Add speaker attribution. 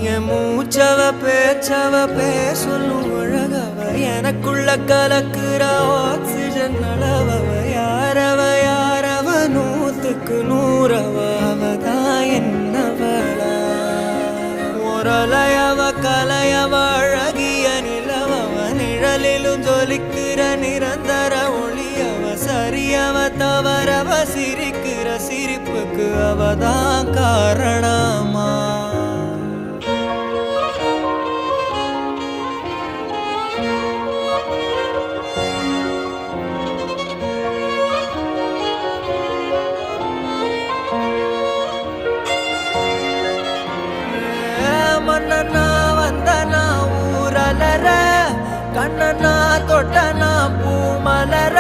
Speaker 1: என் மூச்சவ பேச்சவ பேசலும் அழகவ எனக்குள்ள கலக்குற ஆக்சிஜன் அளவவ யாரவ நூத்துக்கு நூறவ அவதான் என்னவளா முரலையவ கலையவ அழகிய நிலவவ நிழலிலும் ஜொலிக்கிற நிரந்தர ஒளியவ சரியவ தவறவ சிரிக்கிற சிரிப்புக்கு அவதான் காரணமா மன்னனா வந்தனா ஊரலர கண்ணனா தொட்டனா பூ மலர